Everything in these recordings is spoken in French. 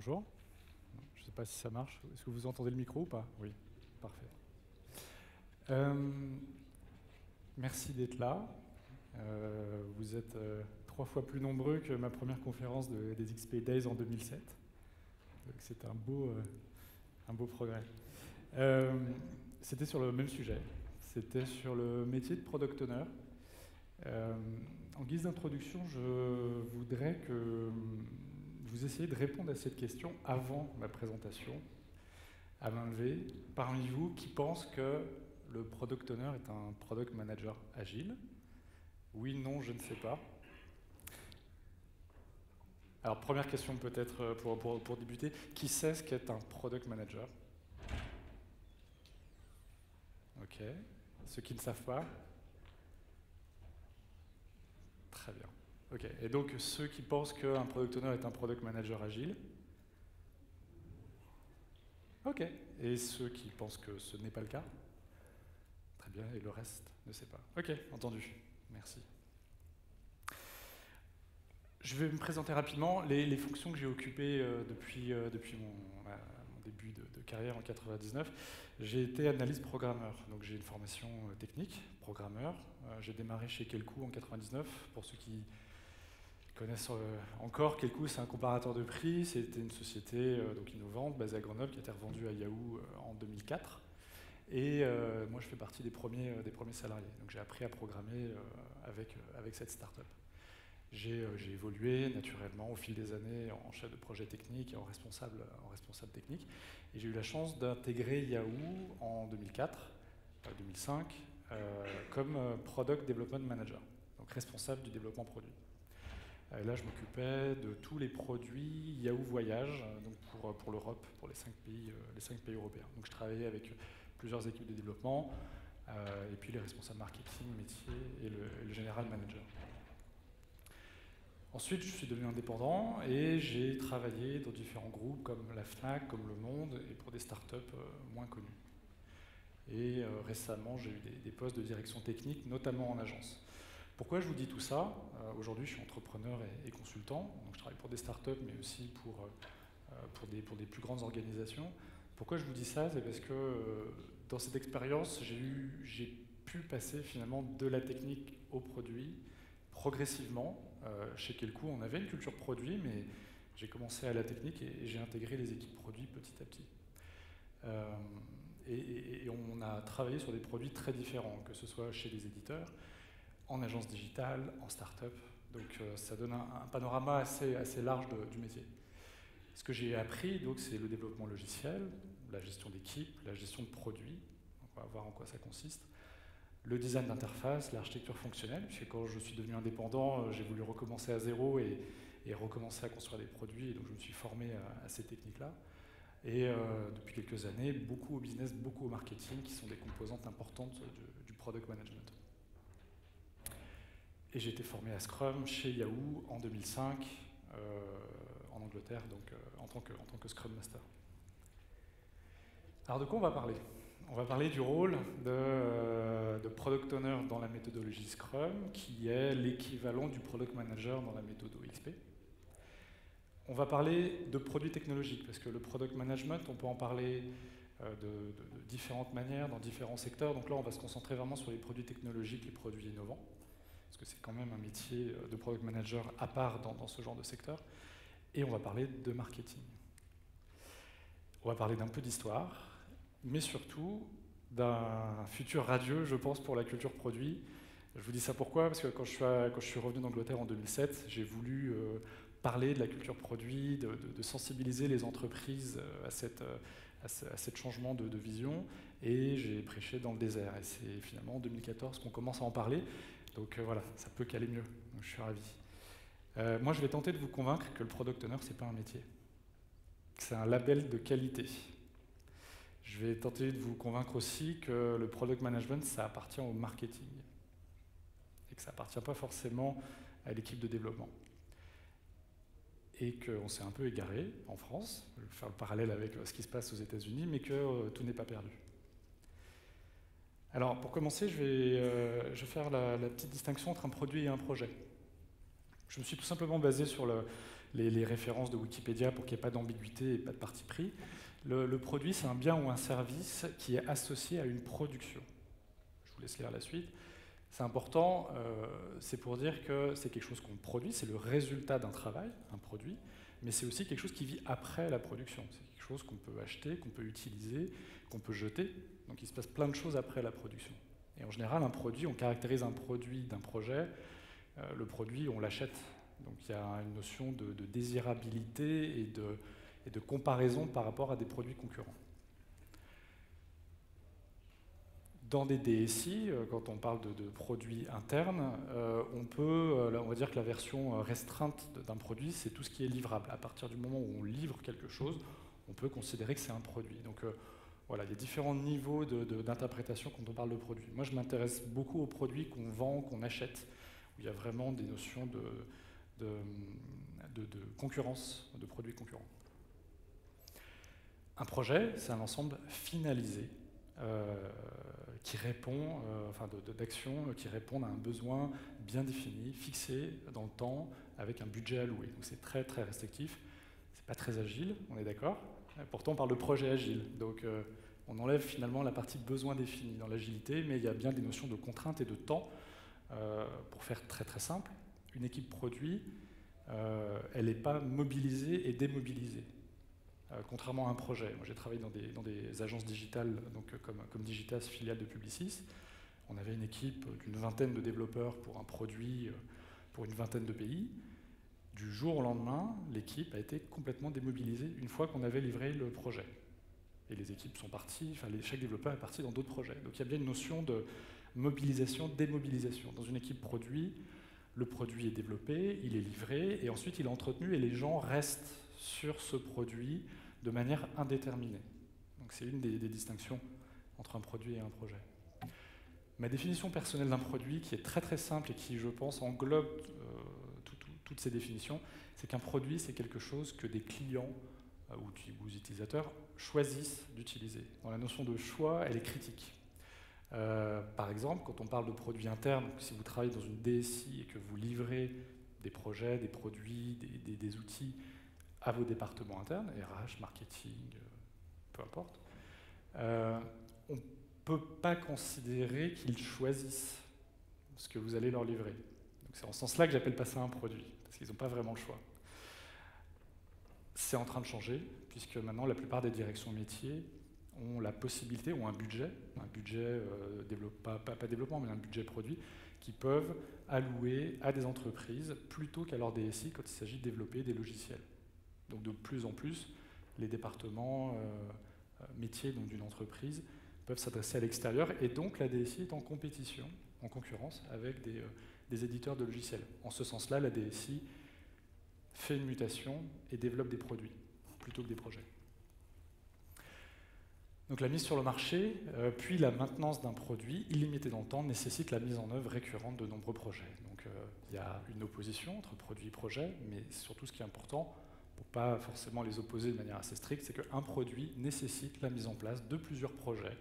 Bonjour. Je ne sais pas si ça marche. Est-ce que vous entendez le micro ou pas? Oui, parfait. Merci d'être là. Vous êtes 3 fois plus nombreux que ma première conférence des XP Days en 2007. Donc c'est un beau progrès. C'était sur le même sujet. C'était sur le métier de Product Owner. En guise d'introduction, je voudrais que vous essayiez de répondre à cette question avant ma présentation, à main levée, parmi vous qui pensent que le Product Owner est un Product Manager agile. Oui, non, je ne sais pas. Alors, première question peut-être pour débuter. Qui sait ce qu'est un Product Manager? Ok. Ceux qui ne savent pas? Très bien. Ok. Et donc, ceux qui pensent qu'un Product Owner est un Product Manager agile? Ok. Et ceux qui pensent que ce n'est pas le cas? Très bien. Et le reste ne sait pas. Ok, entendu. Merci. Je vais me présenter rapidement les fonctions que j'ai occupées depuis mon début de carrière en 99. J'ai été analyste programmeur, donc j'ai une formation technique, programmeur. J'ai démarré chez Kelkoo en 99. Pour ceux qui connaissent encore, Kelkoo, c'est un comparateur de prix. C'était une société donc innovante, basée à Grenoble, qui a été revendue à Yahoo en 2004. Et moi, je fais partie des premiers salariés. Donc j'ai appris à programmer avec cette start-up. J'ai évolué naturellement au fil des années en chef de projet technique et en responsable technique. Et j'ai eu la chance d'intégrer Yahoo en 2004-2005 comme Product Development Manager, donc responsable du développement produit. Et là, je m'occupais de tous les produits Yahoo Voyage, donc pour l'Europe, pour les 5 pays européens. Donc je travaillais avec plusieurs équipes de développement et puis les responsables marketing, métier et le general manager. Ensuite, je suis devenu indépendant et j'ai travaillé dans différents groupes comme la Fnac, comme Le Monde et pour des startups moins connues. Et récemment, j'ai eu des postes de direction technique, notamment en agence. Pourquoi je vous dis tout ça? Aujourd'hui, je suis entrepreneur et consultant, donc je travaille pour des startups, mais aussi pour des plus grandes organisations. Pourquoi je vous dis ça? C'est parce que dans cette expérience, j'ai pu passer finalement de la technique au produit progressivement. Chez Kelkoo, on avait une culture produit, mais j'ai commencé à la technique et j'ai intégré les équipes produits petit à petit. Et on a travaillé sur des produits très différents, que ce soit chez les éditeurs, en agence digitale, en start-up. Donc ça donne un panorama assez large du métier. Ce que j'ai appris, c'est le développement logiciel, la gestion d'équipe, la gestion de produits. On va voir en quoi ça consiste. Le design d'interface, l'architecture fonctionnelle, puisque quand je suis devenu indépendant, j'ai voulu recommencer à zéro et recommencer à construire des produits, et donc je me suis formé à ces techniques-là. Et depuis quelques années, beaucoup au business, beaucoup au marketing, qui sont des composantes importantes du product management. Et j'ai été formé à Scrum chez Yahoo en 2005, en Angleterre, donc en tant que Scrum Master. Alors de quoi on va parler? On va parler du rôle de Product Owner dans la méthodologie Scrum, qui est l'équivalent du Product Manager dans la méthode XP. On va parler de produits technologiques, parce que le Product Management, on peut en parler de différentes manières, dans différents secteurs. Donc là, on va se concentrer vraiment sur les produits technologiques, les produits innovants, parce que c'est quand même un métier de Product Manager à part dans ce genre de secteur. Et on va parler de marketing. On va parler d'un peu d'histoire, mais surtout d'un futur radieux, je pense, pour la culture produit. Je vous dis ça pourquoi? Parce que quand je suis revenu d'Angleterre en 2007, j'ai voulu parler de la culture produit, de sensibiliser les entreprises à cet changement de vision, et j'ai prêché dans le désert. Et c'est finalement en 2014 qu'on commence à en parler, donc voilà, ça peut qu'aller mieux, donc je suis ravi. Moi, je vais tenter de vous convaincre que le Product Owner, c'est pas un métier. C'est un label de qualité. Je vais tenter de vous convaincre aussi que le product management, ça appartient au marketing et que ça n'appartient pas forcément à l'équipe de développement. Et qu'on s'est un peu égaré en France, je vais faire le parallèle avec ce qui se passe aux États-Unis, mais que tout n'est pas perdu. Alors, pour commencer, je vais faire la petite distinction entre un produit et un projet. Je me suis tout simplement basé sur les références de Wikipédia pour qu'il n'y ait pas d'ambiguïté et pas de parti pris. Le produit, c'est un bien ou un service qui est associé à une production. Je vous laisse lire la suite. C'est important, c'est pour dire que c'est quelque chose qu'on produit, c'est le résultat d'un travail, un produit, mais c'est aussi quelque chose qui vit après la production. C'est quelque chose qu'on peut acheter, qu'on peut utiliser, qu'on peut jeter. Donc il se passe plein de choses après la production. Et en général, un produit, on caractérise un produit d'un projet, le produit, on l'achète. Donc il y a une notion de désirabilité et de comparaison par rapport à des produits concurrents. Dans des DSI, quand on parle de produits internes, on va dire que la version restreinte d'un produit, c'est tout ce qui est livrable. À partir du moment où on livre quelque chose, on peut considérer que c'est un produit. Donc voilà, il y a différents niveaux d'interprétation quand on parle de produit. Moi, je m'intéresse beaucoup aux produits qu'on vend, qu'on achète, où il y a vraiment des notions de concurrence, de produits concurrents. Un projet, c'est un ensemble finalisé qui répond, d'actions qui répondent à un besoin bien défini, fixé dans le temps, avec un budget alloué. Donc c'est très très restrictif, c'est pas très agile, on est d'accord. Pourtant on parle de projet agile, donc on enlève finalement la partie besoin défini dans l'agilité, mais il y a bien des notions de contrainte et de temps. Pour faire très très simple, une équipe produit, elle n'est pas mobilisée et démobilisée. Contrairement à un projet. Moi, j'ai travaillé dans des agences digitales, donc comme Digitas, filiale de Publicis. On avait une équipe d'une vingtaine de développeurs pour un produit pour une vingtaine de pays. Du jour au lendemain, l'équipe a été complètement démobilisée une fois qu'on avait livré le projet. Et les équipes sont parties, chaque développeur est parti dans d'autres projets. Donc il y a bien une notion de mobilisation, démobilisation. Dans une équipe produit, le produit est développé, il est livré, et ensuite il est entretenu, et les gens restent sur ce produit de manière indéterminée. Donc c'est une des distinctions entre un produit et un projet. Ma définition personnelle d'un produit, qui est très très simple et qui, je pense, englobe toutes ces définitions, c'est qu'un produit, c'est quelque chose que des clients ou utilisateurs choisissent d'utiliser. Dans la notion de choix, elle est critique. Par exemple, quand on parle de produits internes, si vous travaillez dans une DSI et que vous livrez des projets, des produits, des outils à vos départements internes, RH, marketing, peu importe, on ne peut pas considérer qu'ils choisissent ce que vous allez leur livrer. Donc c'est en ce sens-là que j'appelle pas ça un produit, parce qu'ils n'ont pas vraiment le choix. C'est en train de changer, puisque maintenant la plupart des directions métiers ont la possibilité, ont un budget pas développement, mais un budget produit, qui peuvent allouer à des entreprises plutôt qu'à leur DSI quand il s'agit de développer des logiciels. Donc de plus en plus, les départements métiers d'une entreprise peuvent s'adresser à l'extérieur, et donc la DSI est en compétition, en concurrence avec des éditeurs de logiciels. En ce sens-là, la DSI fait une mutation et développe des produits plutôt que des projets. Donc la mise sur le marché, puis la maintenance d'un produit illimité dans le temps nécessite la mise en œuvre récurrente de nombreux projets. Donc il y a une opposition entre produit et projet, mais surtout ce qui est important, pour ne pas forcément les opposer de manière assez stricte, c'est qu'un produit nécessite la mise en place de plusieurs projets,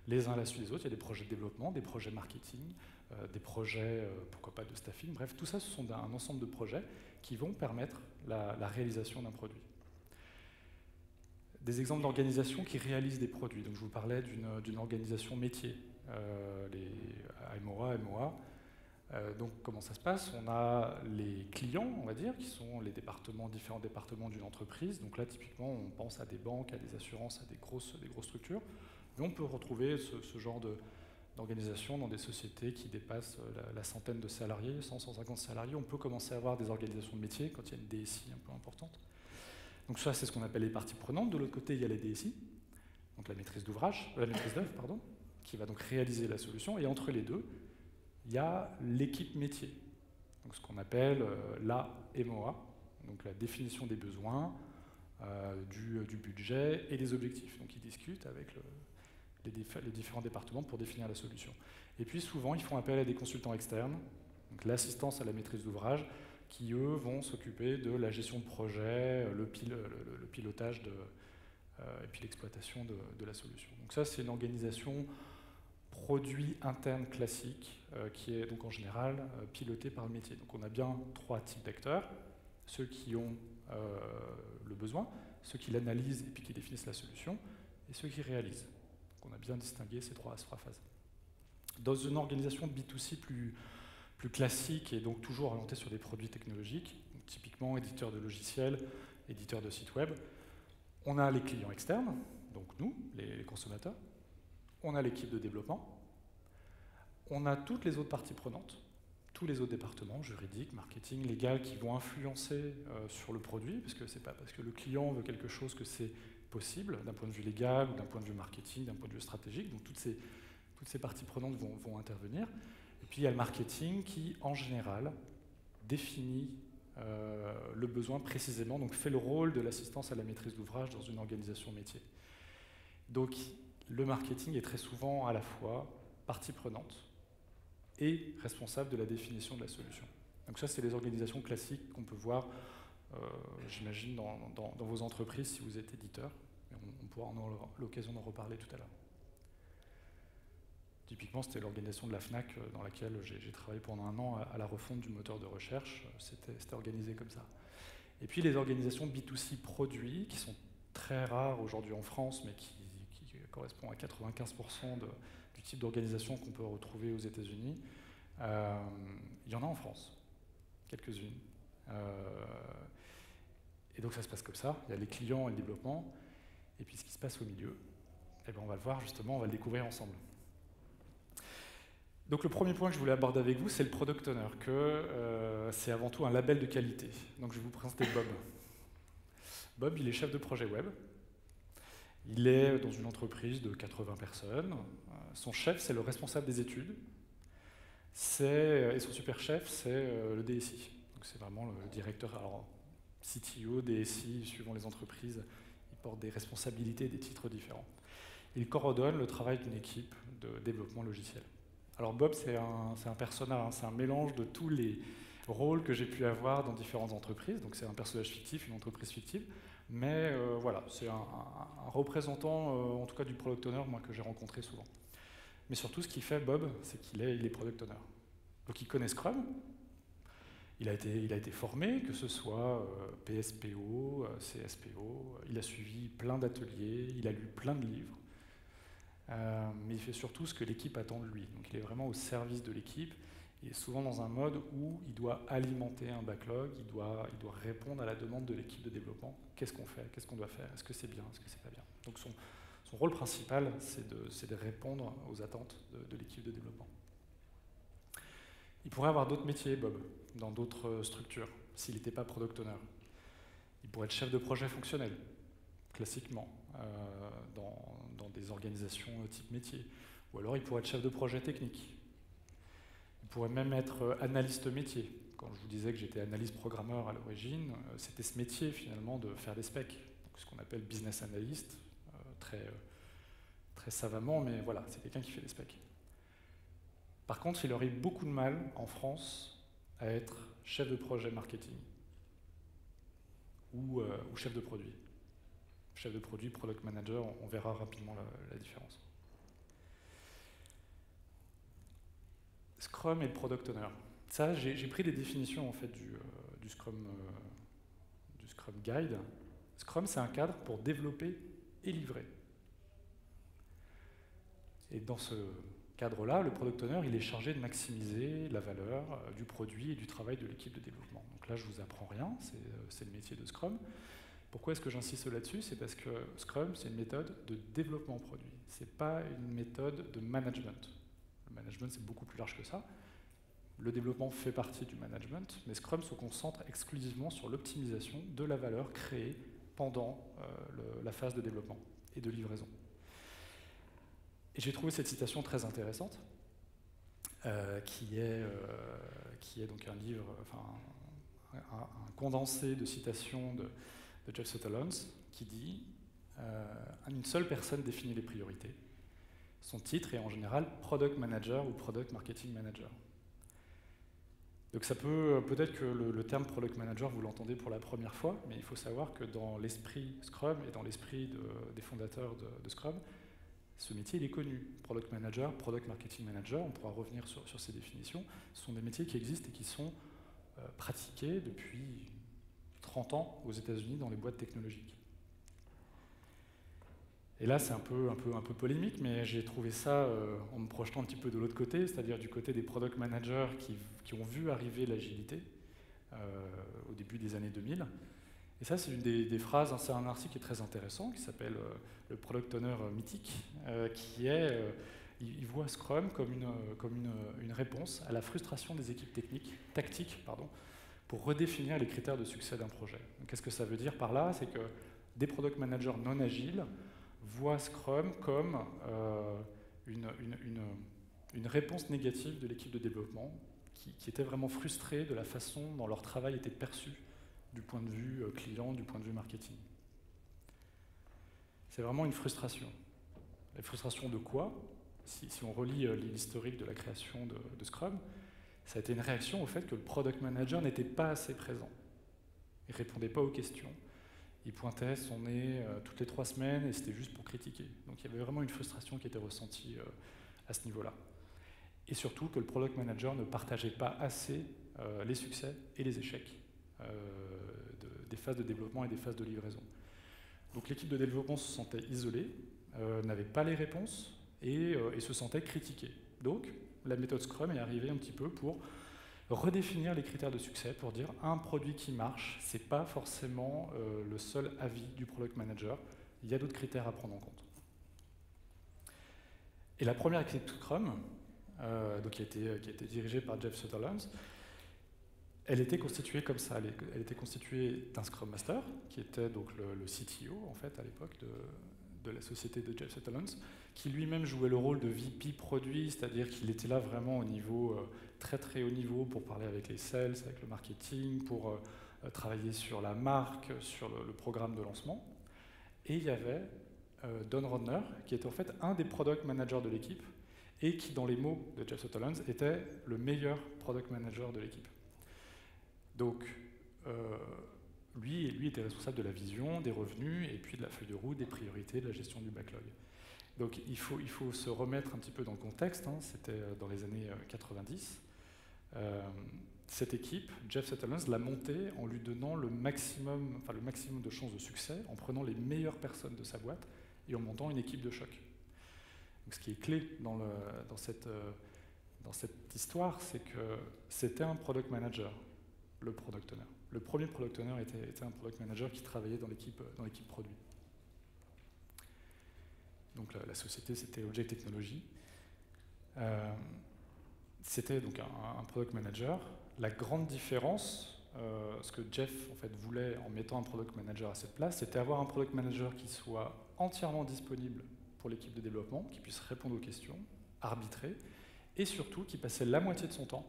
les uns à la suite des autres. Il y a des projets de développement, des projets marketing, des projets, pourquoi pas de staffing, bref, tout ça, ce sont un ensemble de projets qui vont permettre la réalisation d'un produit. Des exemples d'organisations qui réalisent des produits. Donc je vous parlais d'une organisation métier, les AMOA, MOA. Donc comment ça se passe? On a les clients, on va dire, qui sont les différents départements d'une entreprise. Donc là, typiquement, on pense à des banques, à des assurances, à des grosses structures. Mais on peut retrouver ce genre d'organisation dans des sociétés qui dépassent la centaine de salariés, 100-150 salariés. On peut commencer à avoir des organisations de métier quand il y a une DSI un peu importante. Donc ça, c'est ce qu'on appelle les parties prenantes. De l'autre côté, il y a les DSI, donc la maîtrise d'œuvre, qui va donc réaliser la solution. Et entre les deux, il y a l'équipe métier, donc ce qu'on appelle la MOA, donc la définition des besoins, du budget et des objectifs. Donc ils discutent avec les différents départements pour définir la solution. Et puis souvent, ils font appel à des consultants externes, donc l'assistance à la maîtrise d'ouvrage, qui, eux, vont s'occuper de la gestion de projet, le pilotage et puis l'exploitation de la solution. Donc ça, c'est une organisation produit interne classique qui est donc en général pilotée par le métier. Donc on a bien 3 types d'acteurs. ceux qui ont le besoin, ceux qui l'analysent et puis qui définissent la solution, et ceux qui réalisent. Donc on a bien distingué ces trois phases. Dans une organisation de B2C plus classique et donc toujours orientée sur des produits technologiques, donc typiquement éditeur de logiciels, éditeur de sites web, on a les clients externes, donc nous, les consommateurs, on a l'équipe de développement, on a toutes les autres parties prenantes, tous les autres départements, juridiques, marketing, légal, qui vont influencer sur le produit, parce que c'est pas parce que le client veut quelque chose que c'est possible, d'un point de vue légal, ou d'un point de vue marketing, d'un point de vue stratégique, donc toutes ces parties prenantes vont intervenir. Et puis il y a le marketing qui, en général, définit le besoin précisément, donc fait le rôle de l'assistance à la maîtrise d'ouvrage dans une organisation métier. Donc le marketing est très souvent à la fois partie prenante et responsable de la définition de la solution. Donc ça, c'est les organisations classiques qu'on peut voir, j'imagine, dans vos entreprises si vous êtes éditeur. On pourra avoir l'occasion d'en reparler tout à l'heure. Typiquement, c'était l'organisation de la FNAC dans laquelle j'ai travaillé pendant un an à la refonte du moteur de recherche. C'était organisé comme ça. Et puis les organisations B2C produits, qui sont très rares aujourd'hui en France, mais qui correspondent à 95% du type d'organisation qu'on peut retrouver aux États-Unis. Il y en a en France, quelques-unes. Et donc ça se passe comme ça. Il y a les clients et le développement. Et puis ce qui se passe au milieu, eh ben on va le voir justement, on va le découvrir ensemble. Donc le premier point que je voulais aborder avec vous, c'est le Product Owner, que c'est avant tout un label de qualité. Donc je vais vous présenter Bob. Bob, il est chef de projet web. Il est dans une entreprise de 80 personnes. Son chef, c'est le responsable des études. Et son super chef, c'est le DSI. Donc c'est vraiment le directeur, alors CTO, DSI, suivant les entreprises, il porte des responsabilités et des titres différents. Il coordonne le travail d'une équipe de développement logiciel. Alors Bob, c'est un persona, hein, c'est un mélange de tous les rôles que j'ai pu avoir dans différentes entreprises. Donc c'est un personnage fictif, une entreprise fictive. Mais voilà, c'est un représentant, en tout cas du Product Owner, moi, que j'ai rencontré souvent. Mais surtout, ce qu'il fait, Bob, c'est qu'il est Product Owner. Donc il connaît Scrum, il a été formé, que ce soit PSPO, CSPO, il a suivi plein d'ateliers, il a lu plein de livres, mais il fait surtout ce que l'équipe attend de lui. Donc il est vraiment au service de l'équipe, il est souvent dans un mode où il doit alimenter un backlog, il doit répondre à la demande de l'équipe de développement. Qu'est-ce qu'on fait? Qu'est-ce qu'on doit faire? Est-ce que c'est bien? Est-ce que c'est pas bien? Donc son rôle principal, c'est de répondre aux attentes de l'équipe de développement. Il pourrait avoir d'autres métiers, Bob, dans d'autres structures, s'il n'était pas Product Owner. Il pourrait être chef de projet fonctionnel, classiquement, dans des organisations type métier. Ou alors il pourrait être chef de projet technique. Il pourrait même être analyste métier. Quand je vous disais que j'étais analyste programmeur à l'origine, c'était ce métier finalement de faire des specs, donc ce qu'on appelle business analyst, très savamment, mais voilà, c'est quelqu'un qui fait des specs. Par contre, il aurait beaucoup de mal en France à être chef de projet marketing ou chef de produit. Chef de produit, product manager, on verra rapidement la différence. Scrum et le product owner. Ça, j'ai pris des définitions en fait du Scrum Guide. Scrum, c'est un cadre pour développer et livrer. Et dans ce cadre-là, le product owner, il est chargé de maximiser la valeur du produit et du travail de l'équipe de développement. Donc là, je ne vous apprends rien, c'est le métier de Scrum. Pourquoi est-ce que j'insiste là-dessus? C'est parce que Scrum, c'est une méthode de développement produit. Ce n'est pas une méthode de management. Le management, c'est beaucoup plus large que ça. Le développement fait partie du management, mais Scrum se concentre exclusivement sur l'optimisation de la valeur créée pendant la phase de développement et de livraison. Et j'ai trouvé cette citation très intéressante, qui est donc un livre, enfin un condensé de citations de Jeff Sutherland, qui dit une seule personne définit les priorités. Son titre est en général Product Manager ou Product Marketing Manager. Donc ça peut-être que le terme Product Manager, vous l'entendez pour la première fois, mais il faut savoir que dans l'esprit Scrum et dans l'esprit des fondateurs de Scrum, ce métier, il est connu. Product Manager, Product Marketing Manager, on pourra revenir sur ces définitions. Ce sont des métiers qui existent et qui sont pratiqués depuis 30 ans aux États-Unis dans les boîtes technologiques. Et là, c'est un peu polémique, mais j'ai trouvé ça en me projetant un petit peu de l'autre côté, c'est-à-dire du côté des product managers qui ont vu arriver l'agilité au début des années 2000. Et ça, c'est une des phrases, c'est un article qui est très intéressant, qui s'appelle le Product Owner mythique, qui est, il voit Scrum comme une réponse à la frustration des équipes tactiques, pour redéfinir les critères de succès d'un projet. Qu'est-ce que ça veut dire par là? C'est que des product managers non agiles voient Scrum comme une réponse négative de l'équipe de développement qui était vraiment frustrée de la façon dont leur travail était perçu du point de vue client, du point de vue marketing. C'est vraiment une frustration. La frustration de quoi? Si on relit l'historique de la création de Scrum, ça a été une réaction au fait que le product manager n'était pas assez présent. Il ne répondait pas aux questions. Il pointait son nez toutes les 3 semaines et c'était juste pour critiquer. Donc il y avait vraiment une frustration qui était ressentie à ce niveau-là. Et surtout que le product manager ne partageait pas assez les succès et les échecs des phases de développement et des phases de livraison. Donc l'équipe de développement se sentait isolée, n'avait pas les réponses et se sentait critiquée. Donc la méthode Scrum est arrivée un petit peu pour redéfinir les critères de succès, pour dire un produit qui marche, ce n'est pas forcément le seul avis du product manager, il y a d'autres critères à prendre en compte. Et la première équipe Scrum, qui a été dirigée par Jeff Sutherland, elle était constituée comme ça. Elle était constituée d'un Scrum Master, qui était donc le CTO, en fait, à l'époque de la société de Jeff Sutherland, qui lui-même jouait le rôle de VP produit, c'est-à-dire qu'il était là vraiment au niveau, très très haut niveau, pour parler avec les sales, avec le marketing, pour travailler sur la marque, sur le programme de lancement. Et il y avait Don Rodner, qui était en fait un des product managers de l'équipe, et qui, dans les mots de Jeff Sutherland, était le meilleur product manager de l'équipe. Donc, lui était responsable de la vision, des revenus, et puis de la feuille de route, des priorités, de la gestion du backlog. Donc, il faut se remettre un petit peu dans le contexte. C'était dans les années 90. Cette équipe, Jeff Sutherland l'a montée en lui donnant le maximum de chances de succès, en prenant les meilleures personnes de sa boîte et en montant une équipe de choc. Donc, ce qui est clé dans cette histoire, c'est que c'était un product manager, le product owner. Le premier product owner était un product manager qui travaillait dans l'équipe produit. Donc la société, c'était Object Technology. C'était donc un product manager. La grande différence, ce que Jeff en fait, voulait en mettant un product manager à cette place, c'était avoir un product manager qui soit entièrement disponible pour l'équipe de développement, qui puisse répondre aux questions, arbitrer, et surtout qui passait la moitié de son temps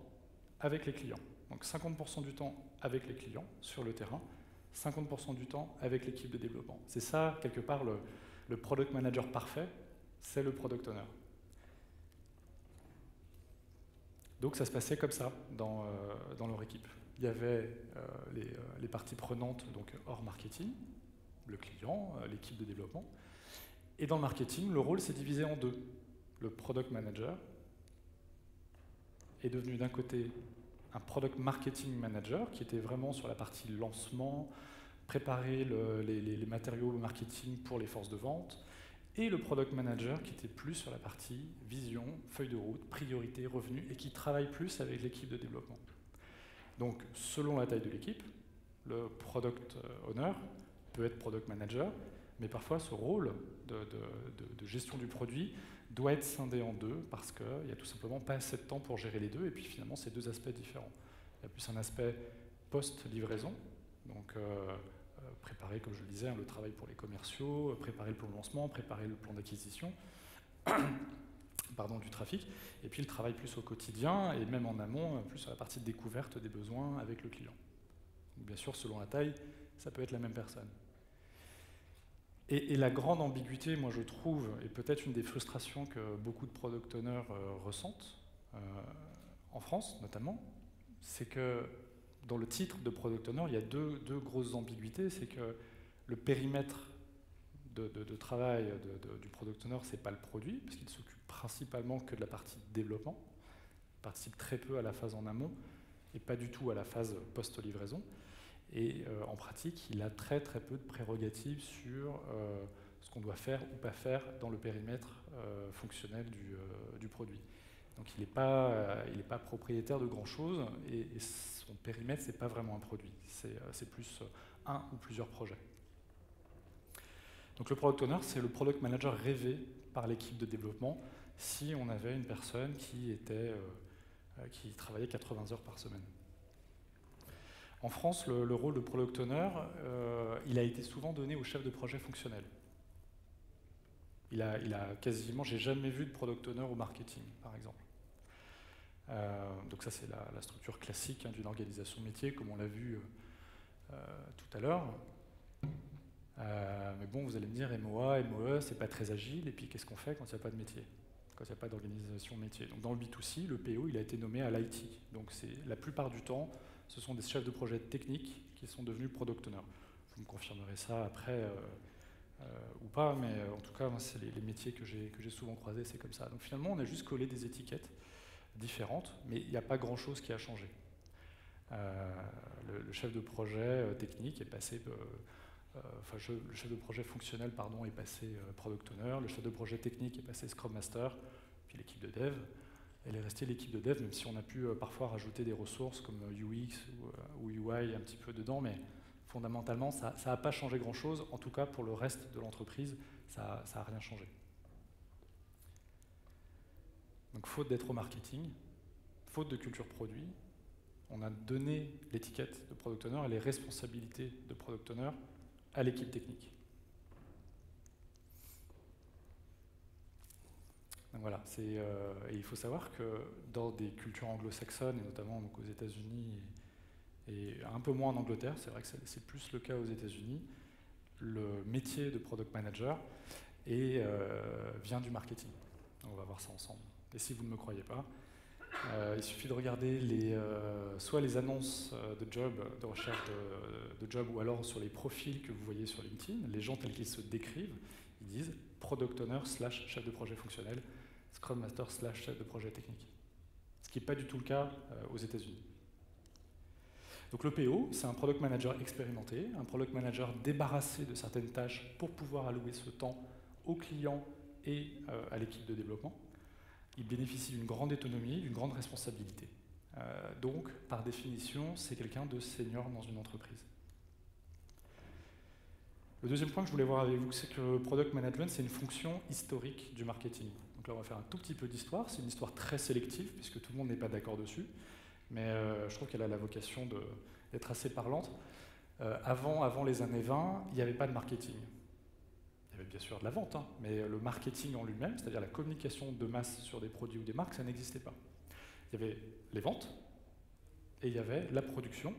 avec les clients. Donc 50% du temps avec les clients sur le terrain, 50% du temps avec l'équipe de développement. C'est ça, quelque part, le product manager parfait, c'est le product owner. Donc ça se passait comme ça dans leur équipe. Il y avait les parties prenantes, donc hors marketing, le client, l'équipe de développement. Et dans le marketing, le rôle s'est divisé en deux. Le product manager est devenu d'un côté un product marketing manager qui était vraiment sur la partie lancement, préparer les matériaux marketing pour les forces de vente, et le product manager qui était plus sur la partie vision, feuille de route, priorité, revenus, et qui travaille plus avec l'équipe de développement. Donc, selon la taille de l'équipe, le product owner peut être product manager, mais parfois ce rôle de gestion du produit doit être scindé en deux parce qu'il n'y a tout simplement pas assez de temps pour gérer les deux, et puis finalement c'est deux aspects différents. Il y a plus un aspect post-livraison, donc préparer, comme je le disais, le travail pour les commerciaux, préparer le plan de lancement, préparer le plan d'acquisition du trafic, et puis le travail plus au quotidien, et même en amont, plus sur la partie de découverte des besoins avec le client. Donc, bien sûr, selon la taille, ça peut être la même personne. Et la grande ambiguïté, moi je trouve, et peut-être une des frustrations que beaucoup de product owners ressentent, en France notamment, c'est que dans le titre de product owner, il y a deux grosses ambiguïtés. C'est que le périmètre de travail du product owner, c'est pas le produit, parce qu'il s'occupe principalement que de la partie développement, il participe très peu à la phase en amont, et pas du tout à la phase post-livraison. Et en pratique, il a très très peu de prérogatives sur ce qu'on doit faire ou pas faire dans le périmètre fonctionnel du produit. Donc il n'est pas propriétaire de grand-chose, et son périmètre, ce n'est pas vraiment un produit, c'est plus un ou plusieurs projets. Donc le Product Owner, c'est le Product Manager rêvé par l'équipe de développement si on avait une personne qui travaillait 80 heures par semaine. En France, le rôle de Product Owner, il a été souvent donné au chef de projet fonctionnel. J'ai jamais vu de Product Owner au marketing, par exemple. Donc ça, c'est la structure classique d'une organisation métier, comme on l'a vu tout à l'heure. Mais bon, vous allez me dire, MOA, MOE, c'est pas très agile, et puis qu'est-ce qu'on fait quand il n'y a pas de métier, quand il n'y a pas d'organisation métier? Donc dans le B2C, le PO, il a été nommé à l'IT. Donc la plupart du temps, ce sont des chefs de projet techniques qui sont devenus Product Owner. Vous me confirmerez ça après ou pas, mais en tout cas, c'est les métiers que j'ai souvent croisés, c'est comme ça. Donc finalement, on a juste collé des étiquettes différentes, mais il n'y a pas grand-chose qui a changé. Le chef de projet technique est passé le chef de projet fonctionnel est passé Product Owner, le chef de projet technique est passé Scrum Master, puis l'équipe de dev. Elle est restée l'équipe de dev, même si on a pu parfois rajouter des ressources comme UX ou UI un petit peu dedans, mais fondamentalement, ça n'a pas changé grand-chose. En tout cas, pour le reste de l'entreprise, ça n'a rien changé. Donc, faute d'être au marketing, faute de culture produit, on a donné l'étiquette de Product Owner et les responsabilités de Product Owner à l'équipe technique. Donc voilà, et il faut savoir que dans des cultures anglo-saxonnes, et notamment donc aux États-Unis et un peu moins en Angleterre, c'est vrai que c'est plus le cas aux États-Unis, le métier de Product Manager vient du marketing. On va voir ça ensemble. Et si vous ne me croyez pas, il suffit de regarder soit les annonces de recherche de job, ou alors sur les profils que vous voyez sur LinkedIn, les gens tels qu'ils se décrivent, ils disent Product Owner / chef de projet fonctionnel, Scrum Master / chef de projet technique. Ce qui n'est pas du tout le cas aux États-Unis. Donc le PO, c'est un Product Manager expérimenté, un Product Manager débarrassé de certaines tâches pour pouvoir allouer ce temps aux clients et à l'équipe de développement. Il bénéficie d'une grande autonomie, d'une grande responsabilité. Donc, par définition, c'est quelqu'un de senior dans une entreprise. Le deuxième point que je voulais voir avec vous, c'est que le Product Management, c'est une fonction historique du marketing. Donc là, on va faire un tout petit peu d'histoire. C'est une histoire très sélective, puisque tout le monde n'est pas d'accord dessus. Mais je trouve qu'elle a la vocation d'être assez parlante. Avant les années 20, il n'y avait pas de marketing. Il y avait bien sûr de la vente, mais le marketing en lui-même, c'est-à-dire la communication de masse sur des produits ou des marques, ça n'existait pas. Il y avait les ventes, et il y avait la production,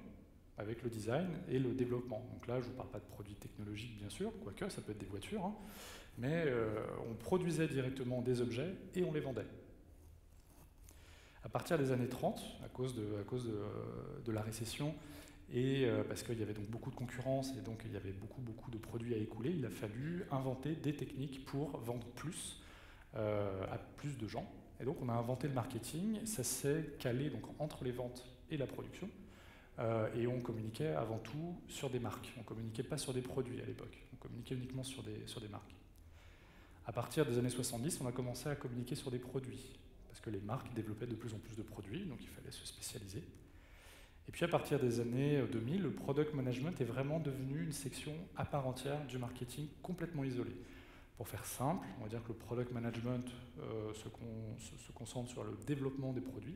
avec le design et le développement. Donc là, je ne vous parle pas de produits technologiques, bien sûr, quoique, ça peut être des voitures, mais on produisait directement des objets et on les vendait. À partir des années 30, à cause de la récession, et parce qu'il y avait donc beaucoup de concurrence et donc il y avait beaucoup de produits à écouler, il a fallu inventer des techniques pour vendre plus à plus de gens. Et donc on a inventé le marketing, ça s'est calé donc entre les ventes et la production, et on communiquait avant tout sur des marques. On ne communiquait pas sur des produits à l'époque, on communiquait uniquement sur des marques. À partir des années 70, on a commencé à communiquer sur des produits, parce que les marques développaient de plus en plus de produits, donc il fallait se spécialiser. Et puis à partir des années 2000, le product management est vraiment devenu une section à part entière du marketing complètement isolée. Pour faire simple, on va dire que le product management se concentre sur le développement des produits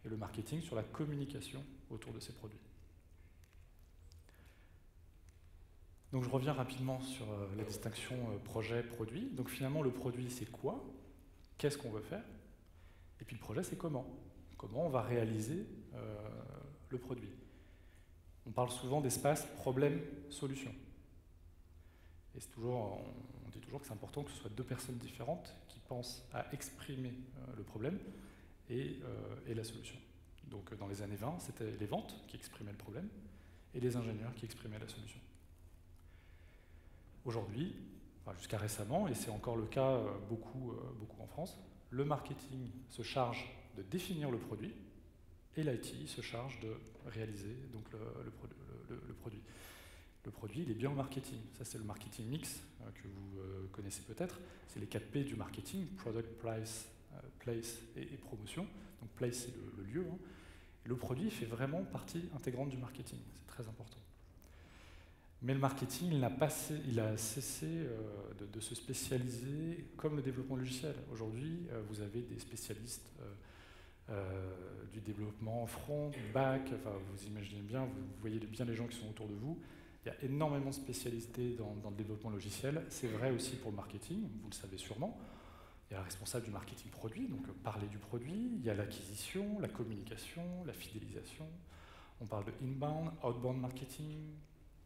et le marketing sur la communication autour de ces produits. Donc je reviens rapidement sur la distinction projet-produit. Donc finalement, le produit, c'est quoi? Qu'est-ce qu'on veut faire? Et puis le projet, c'est comment? Comment on va réaliser le produit? On parle souvent d'espace problème-solution. Et on dit toujours que c'est important que ce soit deux personnes différentes qui pensent à exprimer le problème et la solution. Donc dans les années 20, c'était les ventes qui exprimaient le problème et les ingénieurs qui exprimaient la solution. Aujourd'hui, jusqu'à récemment, et c'est encore le cas beaucoup en France, le marketing se charge de définir le produit et l'IT se charge de réaliser donc, le produit. Le produit, il est bien en marketing. Ça, c'est le marketing mix que vous connaissez peut-être. C'est les 4 P du marketing, product, price, place et promotion. Donc place, c'est le lieu. Hein. Et le produit fait vraiment partie intégrante du marketing. C'est très important. Mais le marketing, il a cessé de se spécialiser comme le développement logiciel. Aujourd'hui, vous avez des spécialistes du développement front, back, enfin, vous imaginez bien, vous voyez bien les gens qui sont autour de vous. Il y a énormément de spécialités dans le développement logiciel. C'est vrai aussi pour le marketing, vous le savez sûrement. Il y a le responsable du marketing produit, donc parler du produit. Il y a l'acquisition, la communication, la fidélisation. On parle de inbound, outbound marketing,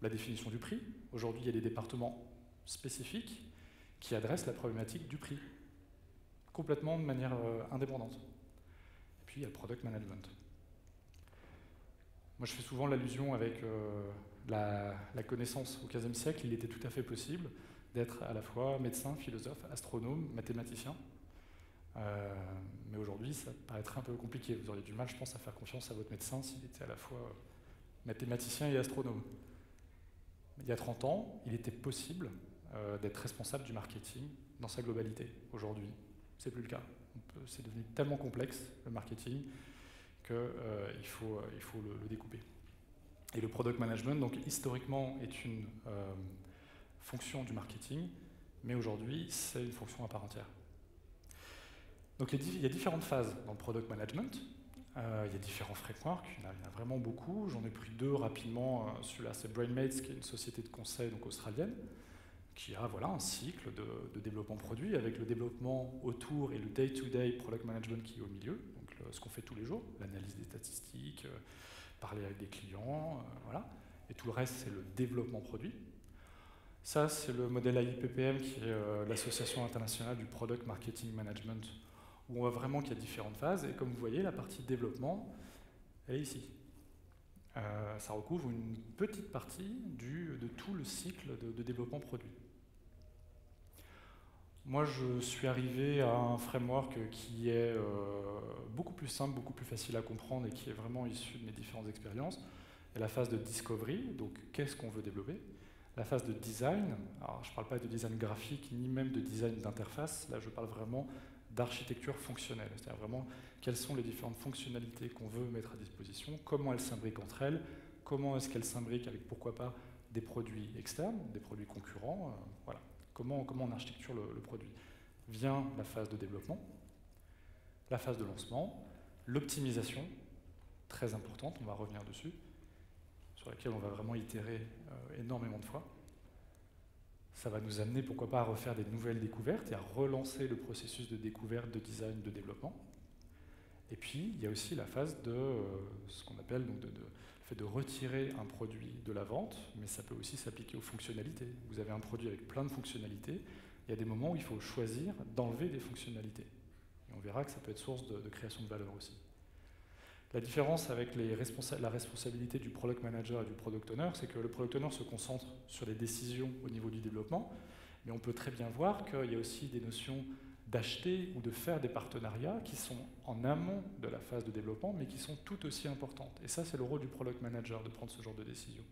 la définition du prix. Aujourd'hui, il y a des départements spécifiques qui adressent la problématique du prix, complètement de manière indépendante. Et puis, il y a le product management. Moi, je fais souvent l'allusion avec la connaissance au XVe siècle. Il était tout à fait possible d'être à la fois médecin, philosophe, astronome, mathématicien. Mais aujourd'hui, ça paraîtrait un peu compliqué. Vous auriez du mal, je pense, à faire confiance à votre médecin s'il était à la fois mathématicien et astronome. Il y a 30 ans, il était possible d'être responsable du marketing dans sa globalité. Aujourd'hui, c'est plus le cas. C'est devenu tellement complexe, le marketing, qu'il faut le découper. Et le product management, donc historiquement, est une fonction du marketing, mais aujourd'hui, c'est une fonction à part entière. Donc il y a différentes phases dans le product management. Il y a différents frameworks, il y en a vraiment beaucoup. J'en ai pris 2 rapidement. Celui-là, c'est Brainmates, qui est une société de conseil donc australienne, qui a un cycle de développement produit, avec le développement autour et le day-to-day product management qui est au milieu, donc ce qu'on fait tous les jours, l'analyse des statistiques, parler avec des clients, voilà. Et tout le reste, c'est le développement produit. Ça, c'est le modèle AIPPM, qui est l'Association internationale du Product Marketing Management, où on voit vraiment qu'il y a différentes phases. Et comme vous voyez, la partie développement, elle est ici. Ça recouvre une petite partie de tout le cycle de développement produit. Moi, je suis arrivé à un framework qui est beaucoup plus simple, beaucoup plus facile à comprendre et qui est vraiment issu de mes différentes expériences. Il y a la phase de discovery, donc qu'est-ce qu'on veut développer. La phase de design, alors je ne parle pas de design graphique ni même de design d'interface, là je parle vraiment d'architecture fonctionnelle, c'est-à-dire vraiment quelles sont les différentes fonctionnalités qu'on veut mettre à disposition, comment elles s'imbriquent entre elles, comment est-ce qu'elles s'imbriquent avec pourquoi pas des produits externes, des produits concurrents, voilà. Comment on architecture le produit. Vient la phase de développement, la phase de lancement, l'optimisation, très importante, on va revenir dessus, sur laquelle on va vraiment itérer énormément de fois. Ça va nous amener, pourquoi pas, à refaire des nouvelles découvertes et à relancer le processus de découverte, de design, de développement. Et puis, il y a aussi la phase de ce qu'on appelle donc le fait de retirer un produit de la vente, mais ça peut aussi s'appliquer aux fonctionnalités. Vous avez un produit avec plein de fonctionnalités, il y a des moments où il faut choisir d'enlever des fonctionnalités. Et on verra que ça peut être source de création de valeur aussi. La différence avec la responsabilité du product manager et du product owner, c'est que le product owner se concentre sur les décisions au niveau du développement, mais on peut très bien voir qu'il y a aussi des notions d'acheter ou de faire des partenariats qui sont en amont de la phase de développement, mais qui sont tout aussi importantes. Et ça, c'est le rôle du product manager de prendre ce genre de décision.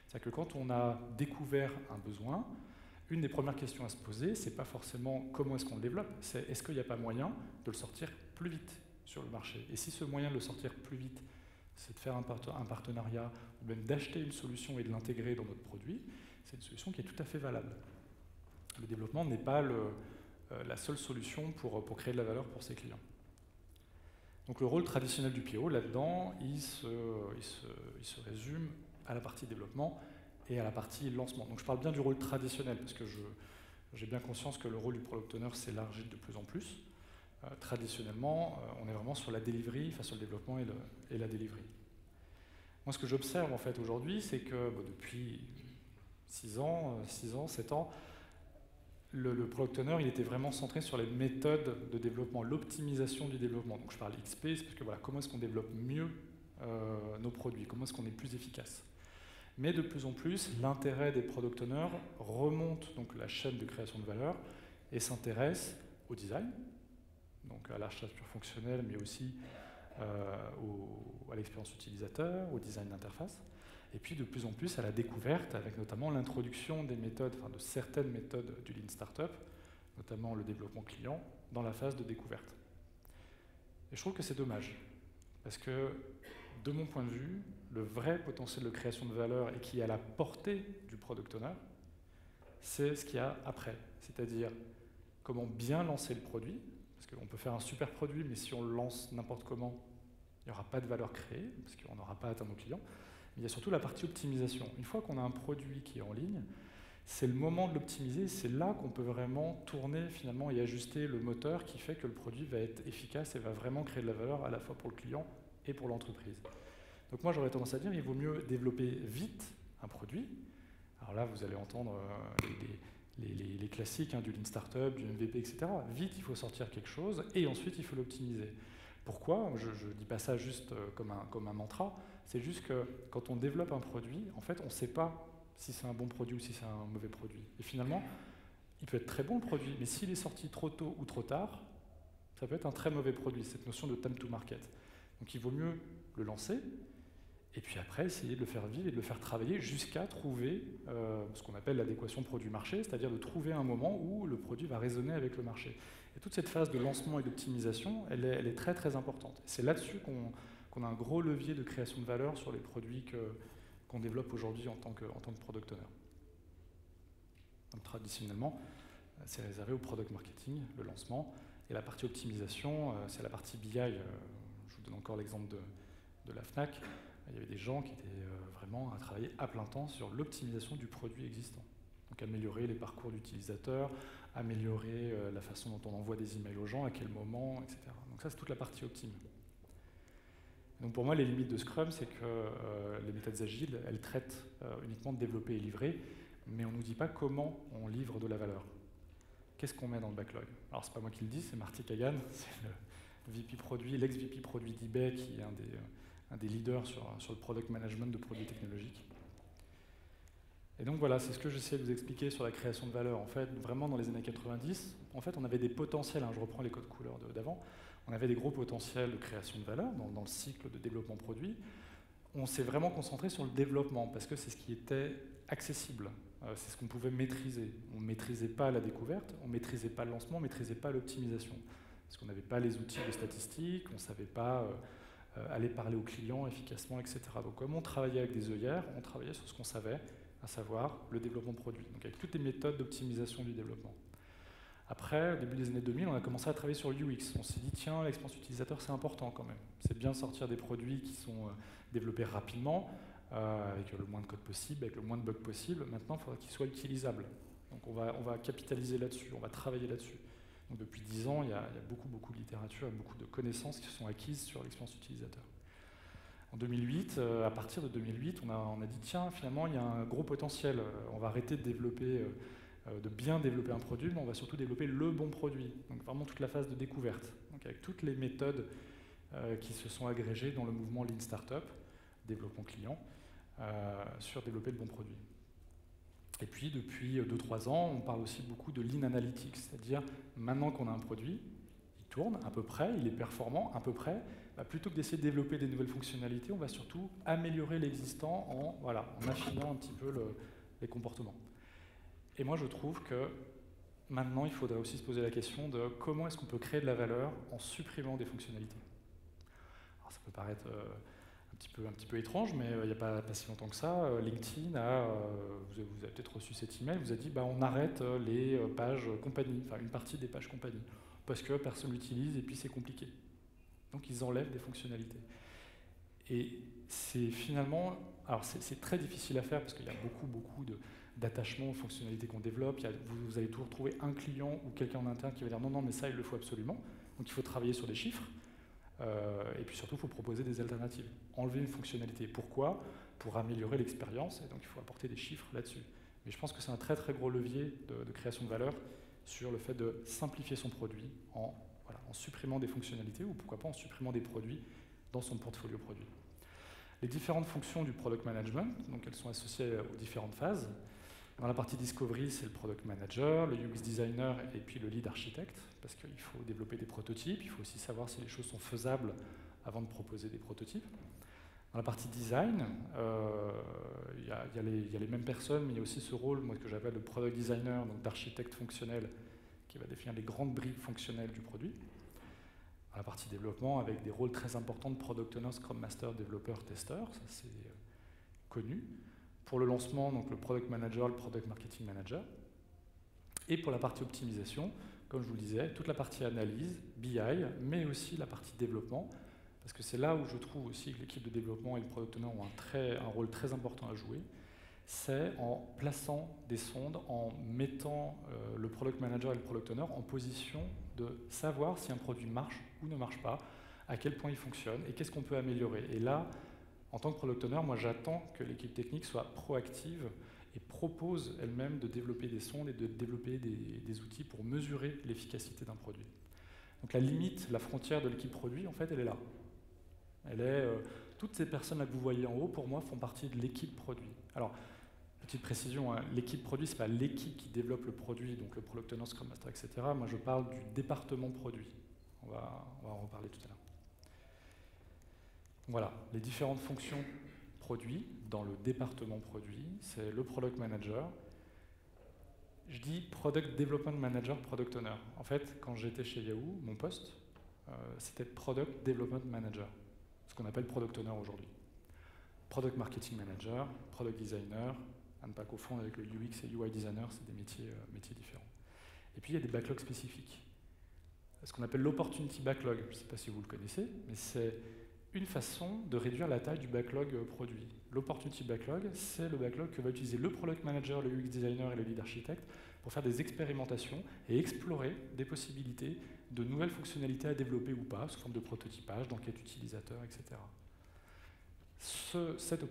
C'est-à-dire que quand on a découvert un besoin, une des premières questions à se poser, c'est pas forcément comment est-ce qu'on le développe, c'est est-ce qu'il n'y a pas moyen de le sortir plus vite sur le marché. Et si ce moyen de le sortir plus vite, c'est de faire un partenariat, ou même d'acheter une solution et de l'intégrer dans notre produit, c'est une solution qui est tout à fait valable. Le développement n'est pas la seule solution pour créer de la valeur pour ses clients. Donc le rôle traditionnel du PO, là-dedans, il se résume à la partie développement et à la partie lancement. Donc je parle bien du rôle traditionnel, parce que j'ai bien conscience que le rôle du product owner s'élargit de plus en plus. Traditionnellement, on est vraiment sur la delivery, sur le développement et la delivery. Moi, ce que j'observe en fait aujourd'hui, c'est que depuis 6 ans, 7 ans, le product owner, il était vraiment centré sur les méthodes de développement, l'optimisation du développement. Donc je parle XP, c'est parce que voilà, comment est-ce qu'on développe mieux nos produits, comment est-ce qu'on est plus efficace. Mais de plus en plus, l'intérêt des product owners remonte donc la chaîne de création de valeur et s'intéresse au design, donc à l'architecture fonctionnelle, mais aussi à l'expérience utilisateur, au design d'interface, et puis de plus en plus à la découverte, avec notamment l'introduction des méthodes, enfin de certaines méthodes du Lean Startup, notamment le développement client, dans la phase de découverte. Et je trouve que c'est dommage, parce que, de mon point de vue, le vrai potentiel de création de valeur et qui est à la portée du product owner, c'est ce qu'il y a après, c'est-à-dire comment bien lancer le produit, parce qu'on peut faire un super produit, mais si on le lance n'importe comment, il n'y aura pas de valeur créée, parce qu'on n'aura pas atteint nos clients. Mais il y a surtout la partie optimisation. Une fois qu'on a un produit qui est en ligne, c'est le moment de l'optimiser, c'est là qu'on peut vraiment tourner finalement et ajuster le moteur qui fait que le produit va être efficace et va vraiment créer de la valeur à la fois pour le client et pour l'entreprise. Donc moi j'aurais tendance à dire qu'il vaut mieux développer vite un produit. Alors là vous allez entendre les classiques du Lean Startup, du MVP, etc. Vite il faut sortir quelque chose et ensuite il faut l'optimiser. Pourquoi? Je ne dis pas ça juste comme un mantra, c'est juste que quand on développe un produit, en fait on ne sait pas si c'est un bon produit ou si c'est un mauvais produit. Et finalement, il peut être très bon le produit, mais s'il est sorti trop tôt ou trop tard, ça peut être un très mauvais produit, cette notion de time to market. Donc il vaut mieux le lancer, et puis après essayer de le faire vivre et de le faire travailler jusqu'à trouver ce qu'on appelle l'adéquation produit-marché, c'est-à-dire de trouver un moment où le produit va résonner avec le marché. Et toute cette phase de lancement et d'optimisation, elle est très très importante. C'est là-dessus qu'on a un gros levier de création de valeur sur les produits qu'on développe aujourd'hui en tant que product owner. Donc, traditionnellement, c'est réservé au product marketing, le lancement, et la partie optimisation, c'est la partie BI. Je vous donne encore l'exemple de la Fnac. Il y avait des gens qui étaient vraiment à travailler à plein temps sur l'optimisation du produit existant. Donc améliorer les parcours d'utilisateurs, améliorer la façon dont on envoie des emails aux gens, à quel moment, etc. Donc ça, c'est toute la partie optime. Donc pour moi, les limites de Scrum, c'est que les méthodes agiles, elles traitent uniquement de développer et livrer, mais on ne nous dit pas comment on livre de la valeur. Qu'est-ce qu'on met dans le backlog? Alors c'est pas moi qui le dis, c'est Marty Kagan, c'est le VP produit, l'ex-VP produit d'eBay, qui est un des leaders sur le product management de produits technologiques. Et donc voilà, c'est ce que j'essaie de vous expliquer sur la création de valeur. En fait, vraiment dans les années 90, en fait, on avait des potentiels, je reprends les codes couleurs d'avant, on avait des gros potentiels de création de valeur dans le cycle de développement produit. On s'est vraiment concentré sur le développement parce que c'est ce qui était accessible, c'est ce qu'on pouvait maîtriser. On ne maîtrisait pas la découverte, on ne maîtrisait pas le lancement, on ne maîtrisait pas l'optimisation. Parce qu'on n'avait pas les outils de statistiques, on ne savait pas aller parler aux clients efficacement, etc. Donc comme on travaillait avec des œillères, on travaillait sur ce qu'on savait, à savoir le développement produit, donc avec toutes les méthodes d'optimisation du développement. Après, au début des années 2000, on a commencé à travailler sur l'UX. On s'est dit, tiens, l'expérience utilisateur, c'est important quand même. C'est bien de sortir des produits qui sont développés rapidement, avec le moins de code possible, avec le moins de bugs possible. Maintenant, il faudra qu'ils soient utilisables. Donc on va capitaliser là-dessus, on va travailler là-dessus. Donc depuis 10 ans, il y a beaucoup de littérature et beaucoup de connaissances qui sont acquises sur l'expérience utilisateur. En 2008, à partir de 2008, on a dit, tiens, finalement, il y a un gros potentiel. On va arrêter de développer... de bien développer un produit, mais on va surtout développer le bon produit. Donc vraiment toute la phase de découverte. Donc avec toutes les méthodes qui se sont agrégées dans le mouvement Lean Startup, développement client, sur développer le bon produit. Et puis depuis 2-3 ans, on parle aussi beaucoup de Lean Analytics, c'est-à-dire maintenant qu'on a un produit, il tourne à peu près, il est performant à peu près, plutôt que d'essayer de développer des nouvelles fonctionnalités, on va surtout améliorer l'existant en affinant un petit peu les comportements. Et moi, je trouve que maintenant, il faudrait aussi se poser la question de comment est-ce qu'on peut créer de la valeur en supprimant des fonctionnalités. Alors, ça peut paraître un petit peu étrange, mais il n'y a pas si longtemps que ça, LinkedIn vous avez peut-être reçu cet email, vous a dit on arrête les pages compagnie, enfin une partie des pages compagnie, parce que personne l'utilise et puis c'est compliqué. Donc ils enlèvent des fonctionnalités. Et c'est finalement, alors c'est très difficile à faire parce qu'il y a beaucoup d'attachement aux fonctionnalités qu'on développe. Vous allez toujours trouver un client ou quelqu'un en interne qui va dire non, mais ça, il le faut absolument. Donc il faut travailler sur des chiffres. Et puis surtout, il faut proposer des alternatives. Enlever une fonctionnalité. Pourquoi? Pour améliorer l'expérience. Et donc il faut apporter des chiffres là-dessus. Mais je pense que c'est un très gros levier de création de valeur sur le fait de simplifier son produit en supprimant des fonctionnalités ou pourquoi pas en supprimant des produits dans son portfolio produit. Les différentes fonctions du product management, donc elles sont associées aux différentes phases. Dans la partie discovery, c'est le product manager, le UX designer et puis le lead architecte, parce qu'il faut développer des prototypes, il faut aussi savoir si les choses sont faisables avant de proposer des prototypes. Dans la partie design, il y a les mêmes personnes, mais il y a aussi ce rôle moi, que j'appelle le product designer, donc d'architecte fonctionnel, qui va définir les grandes briques fonctionnelles du produit. Dans la partie développement, avec des rôles très importants de product owner, scrum master, développeur, testeur, ça c'est connu. Pour le lancement, donc le product manager, le product marketing manager. Et pour la partie optimisation, comme je vous le disais, toute la partie analyse, BI, mais aussi la partie développement, parce que c'est là où je trouve aussi que l'équipe de développement et le product owner ont un rôle très important à jouer, c'est en plaçant des sondes, en mettant le product manager et le product owner en position de savoir si un produit marche ou ne marche pas, à quel point il fonctionne et qu'est-ce qu'on peut améliorer. Et là, en tant que product owner, moi j'attends que l'équipe technique soit proactive et propose elle-même de développer des sondes et de développer des outils pour mesurer l'efficacité d'un produit. Donc la limite, la frontière de l'équipe produit, en fait, elle est là. Elle est, toutes ces personnes-là que vous voyez en haut, pour moi, font partie de l'équipe produit. Alors, petite précision, hein, l'équipe produit, ce n'est pas l'équipe qui développe le produit, donc le product owner, scrum master, etc. Moi, je parle du département produit. On va en reparler tout à l'heure. Voilà, les différentes fonctions produits dans le département produit, c'est le product manager. Je dis product development manager, product owner. En fait, quand j'étais chez Yahoo, mon poste, c'était product development manager, ce qu'on appelle product owner aujourd'hui. Product marketing manager, product designer, à ne pas confondre avec le UX et UI designer, c'est des métiers différents. Et puis il y a des backlogs spécifiques. Ce qu'on appelle l'opportunity backlog, je ne sais pas si vous le connaissez, mais c'est une façon de réduire la taille du backlog produit. L'opportunity backlog, c'est le backlog que va utiliser le product manager, le UX designer et le lead architecte pour faire des expérimentations et explorer des possibilités de nouvelles fonctionnalités à développer ou pas, sous forme de prototypage, d'enquête utilisateur, etc. Cette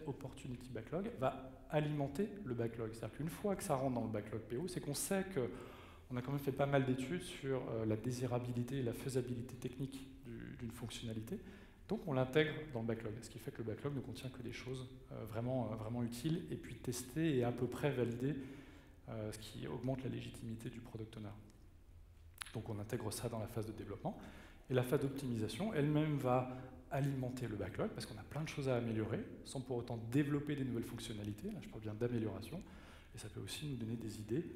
opportunity backlog va alimenter le backlog. C'est-à-dire qu'une fois que ça rentre dans le backlog PO, c'est qu'on sait qu'on a quand même fait pas mal d'études sur la désirabilité et la faisabilité technique d'une fonctionnalité. Donc on l'intègre dans le backlog, ce qui fait que le backlog ne contient que des choses vraiment utiles et puis testées et à peu près validées, ce qui augmente la légitimité du product owner. Donc on intègre ça dans la phase de développement. Et la phase d'optimisation elle-même va alimenter le backlog parce qu'on a plein de choses à améliorer sans pour autant développer des nouvelles fonctionnalités. Là je parle bien d'amélioration. Et ça peut aussi nous donner des idées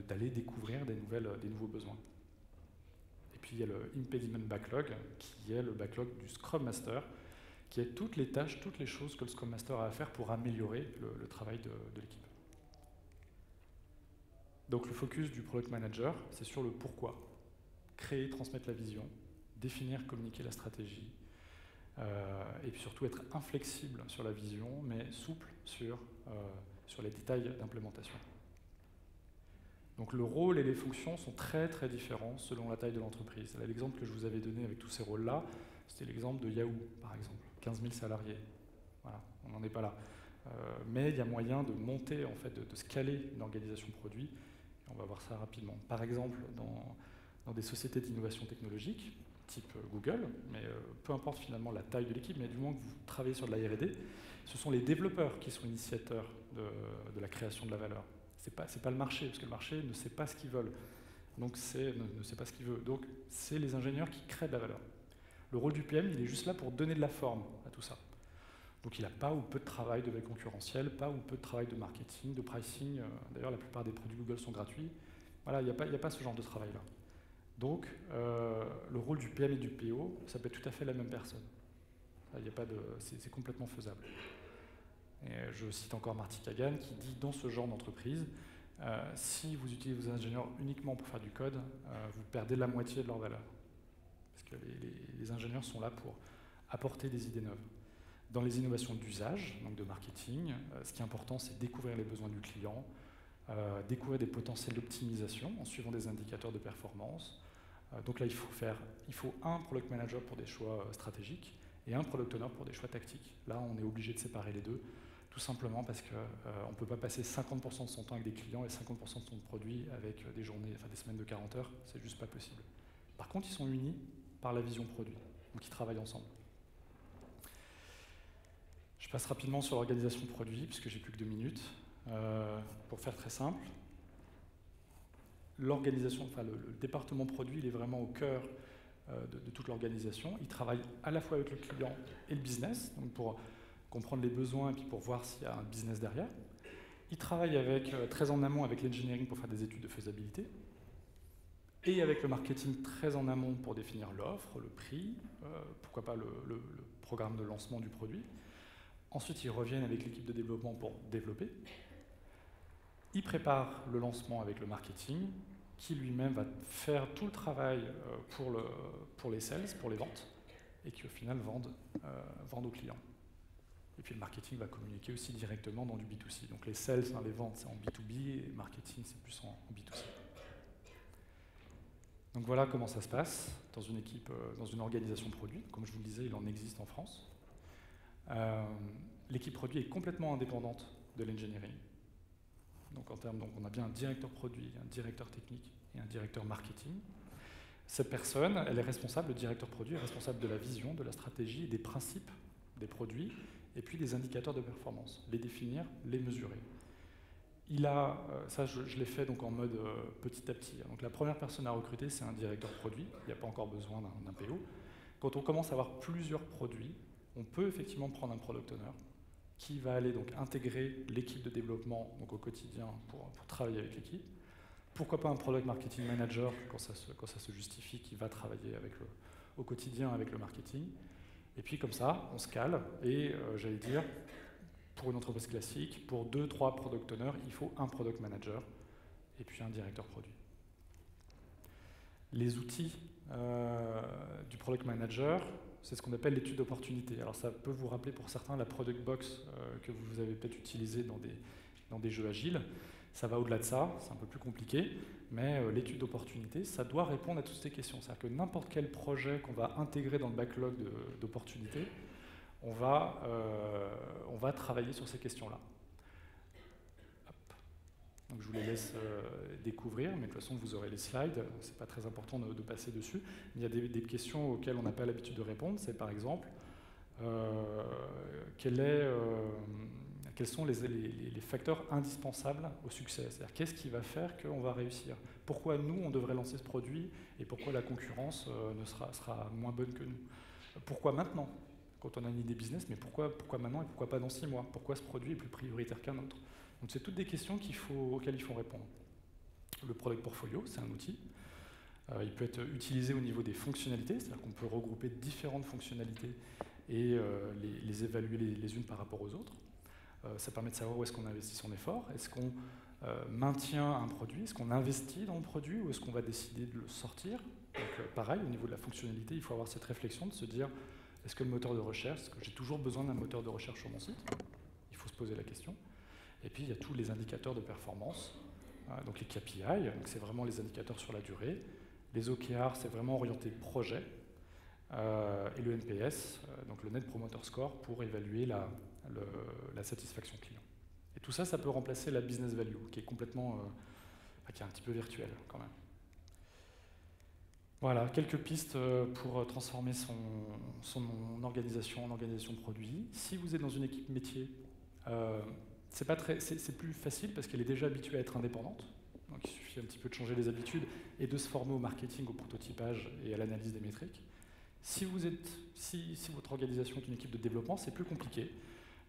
d'aller découvrir des nouveaux besoins. Et puis il y a le impediment backlog, qui est le backlog du Scrum Master, qui est toutes les tâches, toutes les choses que le Scrum Master a à faire pour améliorer le travail de l'équipe. Donc le focus du Product Manager, c'est sur le pourquoi. Créer, transmettre la vision, définir, communiquer la stratégie, et puis surtout être inflexible sur la vision, mais souple sur les détails d'implémentation. Donc le rôle et les fonctions sont très très différents selon la taille de l'entreprise. L'exemple que je vous avais donné avec tous ces rôles-là, c'était l'exemple de Yahoo, par exemple, 15 000 salariés. Voilà, on n'en est pas là. Mais il y a moyen de monter, en fait, de scaler une organisation produit, et on va voir ça rapidement. Par exemple, dans des sociétés d'innovation technologique, type Google, mais peu importe finalement la taille de l'équipe, mais du moment que vous travaillez sur de la R&D, ce sont les développeurs qui sont initiateurs de la création de la valeur. C'est pas le marché, parce que le marché ne sait pas ce qu'ils veulent. Donc ne sait pas ce qu'il veut. Donc c'est les ingénieurs qui créent de la valeur. Le rôle du PM, il est juste là pour donner de la forme à tout ça. Donc il n'a pas ou peu de travail de veille concurrentielle, pas ou peu de travail de marketing, de pricing. D'ailleurs, la plupart des produits Google sont gratuits. Voilà, il n'y a pas ce genre de travail-là. Donc le rôle du PM et du PO, ça peut être tout à fait la même personne. C'est complètement faisable. Et je cite encore Marty Kagan qui dit dans ce genre d'entreprise, si vous utilisez vos ingénieurs uniquement pour faire du code, vous perdez la moitié de leur valeur. Parce que les ingénieurs sont là pour apporter des idées neuves. Dans les innovations d'usage, donc de marketing, ce qui est important, c'est découvrir les besoins du client, découvrir des potentiels d'optimisation en suivant des indicateurs de performance. Donc là, il faut un product manager pour des choix stratégiques et un product owner pour des choix tactiques. Là, on est obligé de séparer les deux, tout simplement parce qu'on ne peut pas passer 50% de son temps avec des clients et 50% de son produit avec des semaines de 40 heures, c'est juste pas possible. Par contre, ils sont unis par la vision produit, donc ils travaillent ensemble. Je passe rapidement sur l'organisation produit, puisque j'ai plus que 2 minutes. Pour faire très simple, l'organisation, le département produit, il est vraiment au cœur de toute l'organisation. Il travaille à la fois avec le client et le business, donc pour comprendre les besoins et puis pour voir s'il y a un business derrière. Il travaille très en amont avec l'engineering pour faire des études de faisabilité, et avec le marketing très en amont pour définir l'offre, le prix, pourquoi pas le programme de lancement du produit. Ensuite, ils reviennent avec l'équipe de développement pour développer. Ils préparent le lancement avec le marketing, qui lui-même va faire tout le travail pour les sales, pour les ventes, et qui au final vendent aux clients. Et puis le marketing va communiquer aussi directement dans du B2C. Donc les sales, les ventes, c'est en B2B, et le marketing, c'est plus en B2C. Donc voilà comment ça se passe dans une équipe, dans une organisation produit. Comme je vous le disais, il en existe en France. L'équipe produit est complètement indépendante de l'engineering. Donc on a bien un directeur produit, un directeur technique et un directeur marketing. Cette personne, elle est responsable, le directeur produit est responsable de la vision, de la stratégie et des principes des produits, et puis des indicateurs de performance, les définir, les mesurer. Ça je l'ai fait donc en mode petit à petit. Donc la première personne à recruter, c'est un directeur produit, il n'y a pas encore besoin d'un PO. Quand on commence à avoir plusieurs produits, on peut effectivement prendre un product owner qui va aller donc intégrer l'équipe de développement donc au quotidien pour travailler avec l'équipe. Pourquoi pas un product marketing manager quand ça se justifie, qui va travailler au quotidien avec le marketing. Et puis comme ça, on se cale et j'allais dire, pour une entreprise classique, pour 2-3 product owners, il faut un product manager et puis un directeur produit. Les outils du product manager, c'est ce qu'on appelle l'étude d'opportunité. Alors ça peut vous rappeler pour certains la product box que vous avez peut-être utilisée dans des jeux agiles. Ça va au-delà de ça, c'est un peu plus compliqué, mais l'étude d'opportunité, ça doit répondre à toutes ces questions. C'est-à-dire que n'importe quel projet qu'on va intégrer dans le backlog d'opportunités, on va travailler sur ces questions-là. Donc je vous les laisse découvrir, mais de toute façon vous aurez les slides, c'est pas très important de passer dessus. Il y a des questions auxquelles on n'a pas l'habitude de répondre, c'est par exemple quels sont les facteurs indispensables au succès, c'est-à-dire qu'est-ce qui va faire qu'on va réussir, pourquoi nous on devrait lancer ce produit et pourquoi la concurrence sera moins bonne que nous, pourquoi maintenant quand on a une idée business, mais pourquoi maintenant et pourquoi pas dans 6 mois, pourquoi ce produit est plus prioritaire qu'un autre. Donc c'est toutes des questions auxquelles il faut répondre. Le product portfolio, c'est un outil. Il peut être utilisé au niveau des fonctionnalités, c'est-à-dire qu'on peut regrouper différentes fonctionnalités et les évaluer les unes par rapport aux autres. Ça permet de savoir où est-ce qu'on investit son effort. Est-ce qu'on maintient un produit, est-ce qu'on investit dans le produit ou est-ce qu'on va décider de le sortir. Donc pareil, au niveau de la fonctionnalité, il faut avoir cette réflexion de se dire est-ce que le moteur de recherche, est-ce que j'ai toujours besoin d'un moteur de recherche sur mon site? Il faut se poser la question. Et puis, il y a tous les indicateurs de performance, donc les KPI, c'est vraiment les indicateurs sur la durée. Les OKR, c'est vraiment orienté projet. Et le NPS, donc le Net Promoter Score, pour évaluer la satisfaction client. Et tout ça, ça peut remplacer la business value, qui est complètement, qui est un petit peu virtuelle quand même. Voilà, quelques pistes pour transformer son organisation en organisation produit. Si vous êtes dans une équipe métier, c'est plus facile parce qu'elle est déjà habituée à être indépendante. Donc il suffit un petit peu de changer les habitudes et de se former au marketing, au prototypage et à l'analyse des métriques. Si votre organisation est une équipe de développement, c'est plus compliqué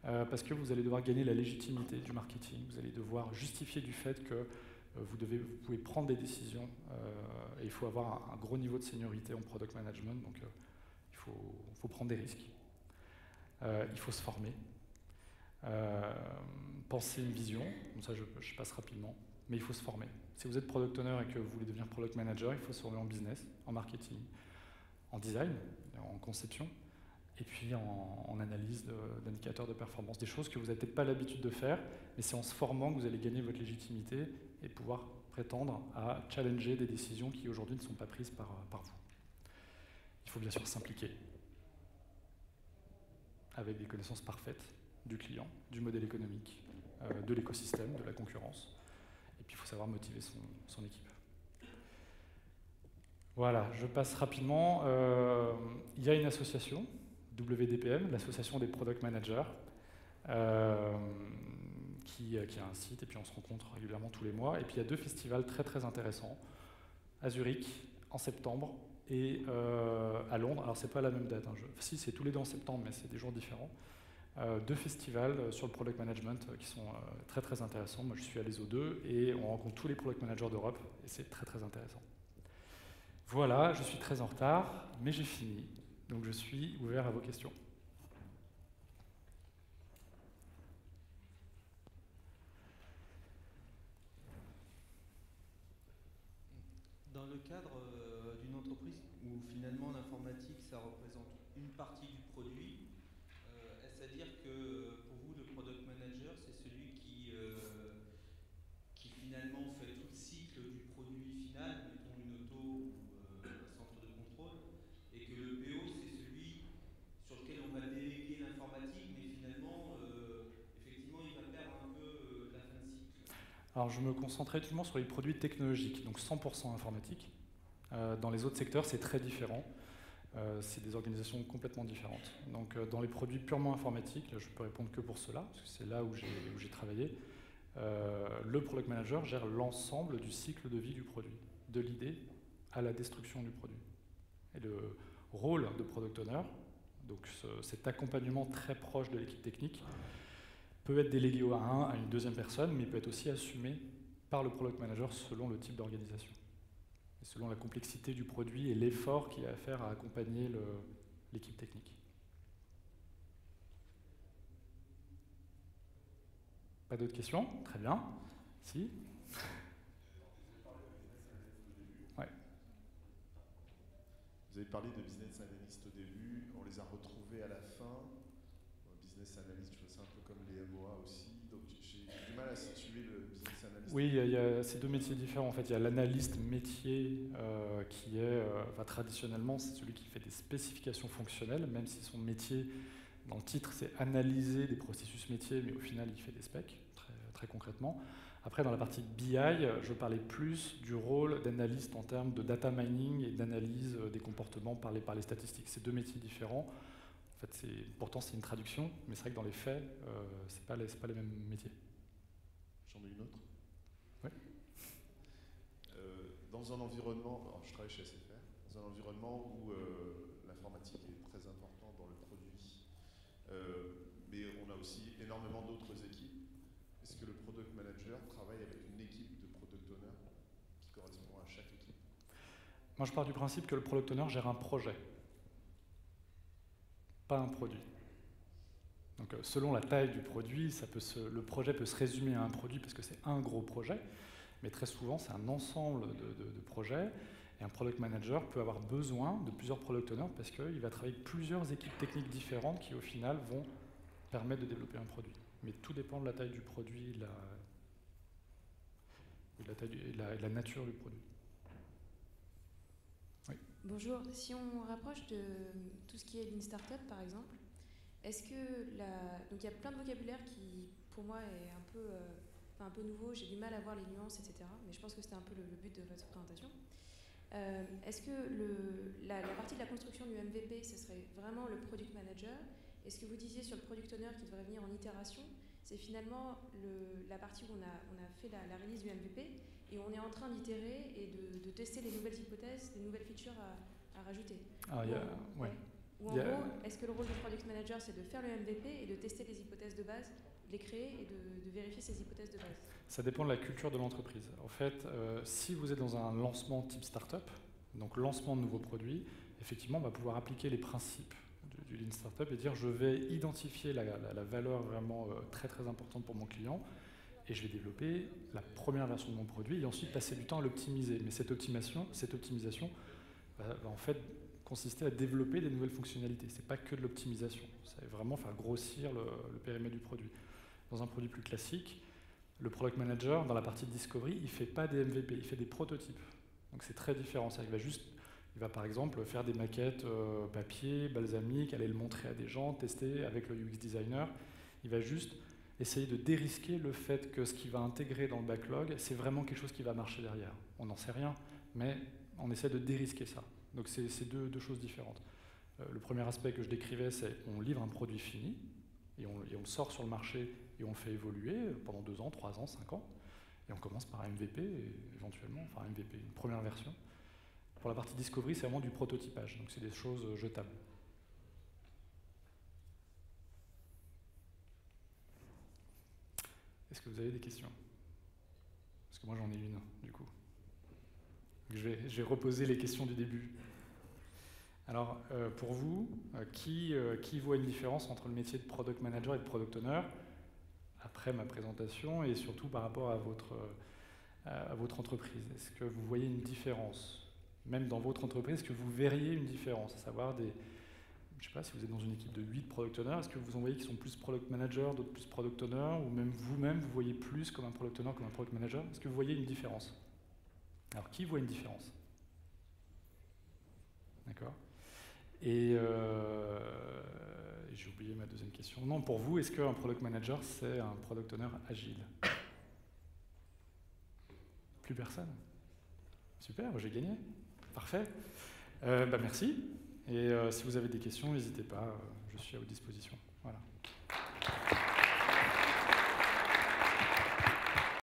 parce que vous allez devoir gagner la légitimité du marketing. Vous allez devoir justifier du fait que vous pouvez prendre des décisions et il faut avoir un gros niveau de seniorité en product management, donc il faut prendre des risques. Il faut se former. Penser une vision, comme ça je passe rapidement, mais il faut se former. Si vous êtes product owner et que vous voulez devenir product manager, il faut se former en business, en marketing, en design, en conception, et puis en analyse d'indicateurs de performance, des choses que vous n'avez peut-être pas l'habitude de faire, mais c'est en se formant que vous allez gagner votre légitimité et pouvoir prétendre à challenger des décisions qui aujourd'hui ne sont pas prises par vous. Il faut bien sûr s'impliquer avec des connaissances parfaites du client, du modèle économique, de l'écosystème, de la concurrence. Et puis il faut savoir motiver son équipe. Voilà, je passe rapidement. Il y a une association, WDPM, l'association des Product Managers, qui a un site, et puis on se rencontre régulièrement tous les mois. Et puis il y a 2 festivals très très intéressants, à Zurich en septembre et à Londres. Alors, c'est pas la même date, hein. Si, c'est tous les 2 en septembre, mais c'est des jours différents. 2 festivals sur le product management qui sont très très intéressants. Moi, je suis allé aux 2 et on rencontre tous les product managers d'Europe et c'est très très intéressant. Voilà, je suis très en retard, mais j'ai fini. Donc, je suis ouvert à vos questions. Dans le cadre d'une entreprise où finalement l'informatique, ça représente une partie du produit, est-ce à dire que pour vous, le product manager, c'est celui qui finalement fait tout le cycle du produit final, mettons une auto ou un centre de contrôle, et que le PO, c'est celui sur lequel on va déléguer l'informatique, mais finalement, effectivement, il va perdre un peu la fin de cycle? Alors, je me concentrais uniquement sur les produits technologiques, donc 100% informatique. Dans les autres secteurs, c'est très différent. C'est des organisations complètement différentes. Donc, dans les produits purement informatiques, là, je peux répondre que pour cela, parce que c'est là où j'ai travaillé. Le product manager gère l'ensemble du cycle de vie du produit, de l'idée à la destruction du produit. Et le rôle de product owner, donc cet accompagnement très proche de l'équipe technique, peut être délégué à une deuxième personne, mais peut être aussi assumé par le product manager selon le type d'organisation, et selon la complexité du produit et l'effort qu'il y a à faire à accompagner l'équipe technique. Pas d'autres questions? Très bien. Si? Ouais. Vous avez parlé de business analyst au début, on les a retrouvés à la fin. Business analyst, je fais ça un peu comme les MOA aussi, donc j'ai du mal à situer le business analyst. Oui, il y a ces 2 métiers différents. En fait, il y a l'analyste métier qui est, traditionnellement, c'est celui qui fait des spécifications fonctionnelles, même si son métier, dans le titre, c'est analyser des processus métiers, mais au final, il fait des specs, très, très concrètement. Après, dans la partie BI, je parlais plus du rôle d'analyste en termes de data mining et d'analyse des comportements par les statistiques. C'est 2 métiers différents. En fait, pourtant, c'est une traduction, mais c'est vrai que dans les faits, c'est pas les mêmes métiers. J'en ai une autre. Oui. Dans un environnement, alors je travaille chez SFR, dans un environnement où l'informatique est très importante dans le produit, mais on a aussi énormément d'autres équipes. Est-ce que le product manager travaille avec une équipe de product owner qui correspond à chaque équipe? Moi, je pars du principe que le product owner gère un projet, pas un produit. Donc, selon la taille du produit, le projet peut se résumer à un produit parce que c'est un gros projet, mais très souvent, c'est un ensemble de projets. Et un product manager peut avoir besoin de plusieurs product owners parce qu'il va travailler avec plusieurs équipes techniques différentes qui, au final, vont permettre de développer un produit. Mais tout dépend de la taille du produit, de la nature du produit. Oui. Bonjour, si on rapproche de tout ce qui est Lean Startup par exemple, est-ce que donc il y a plein de vocabulaire qui pour moi est un peu nouveau, j'ai du mal à voir les nuances, etc. Mais je pense que c'était un peu le but de votre présentation. Est-ce que la partie de la construction du MVP, ce serait vraiment le product manager? Et ce que vous disiez sur le product owner qui devrait venir en itération, c'est finalement la partie où on a fait la release du MVP et on est en train d'itérer et de tester les nouvelles hypothèses, les nouvelles features à rajouter. Ou en gros, est-ce que le rôle du product manager, c'est de faire le MVP et de tester les hypothèses de base, de les créer et de vérifier ces hypothèses de base? Ça dépend de la culture de l'entreprise. En fait, si vous êtes dans un lancement type startup, donc lancement de nouveaux produits, effectivement, on va pouvoir appliquer les principes du Lean Startup et dire je vais identifier la valeur vraiment très très importante pour mon client et je vais développer la première version de mon produit et ensuite passer du temps à l'optimiser. Mais cette optimisation va en fait consister à développer des nouvelles fonctionnalités. Ce n'est pas que de l'optimisation, c'est vraiment faire grossir le périmètre du produit. Dans un produit plus classique, le product manager, dans la partie de discovery, il ne fait pas des MVP, il fait des prototypes. Donc c'est très différent. Il va par exemple faire des maquettes papier, balsamique, aller le montrer à des gens, tester avec le UX designer. Il va juste essayer de dérisquer le fait que ce qu'il va intégrer dans le backlog, c'est vraiment quelque chose qui va marcher derrière. On n'en sait rien, mais on essaie de dérisquer ça. Donc c'est deux choses différentes. Le premier aspect que je décrivais, c'est on livre un produit fini et on le sort sur le marché et on le fait évoluer pendant 2 ans, 3 ans, 5 ans. Et on commence par MVP, éventuellement, enfin MVP, une première version. Pour la partie discovery, c'est vraiment du prototypage, donc c'est des choses jetables. Est-ce que vous avez des questions? Parce que moi j'en ai une, du coup. Je vais reposer les questions du début. Alors, pour vous, qui voit une différence entre le métier de product manager et de product owner, après ma présentation, et surtout par rapport à votre entreprise? Est-ce que vous voyez une différence? Même dans votre entreprise, est-ce que vous verriez une différence? À savoir je ne sais pas, si vous êtes dans une équipe de 8 product owners, est-ce que vous en voyez qui sont plus product manager, d'autres plus product owner, ou même vous-même, vous voyez plus comme un product owner, comme un product manager? Est-ce que vous voyez une différence? Alors, qui voit une différence? D'accord. Et j'ai oublié ma deuxième question. Non, pour vous, est-ce qu'un product manager, c'est un product owner agile? Plus personne? Super, j'ai gagné. Parfait. Merci. Et si vous avez des questions, n'hésitez pas, je suis à votre disposition. Voilà.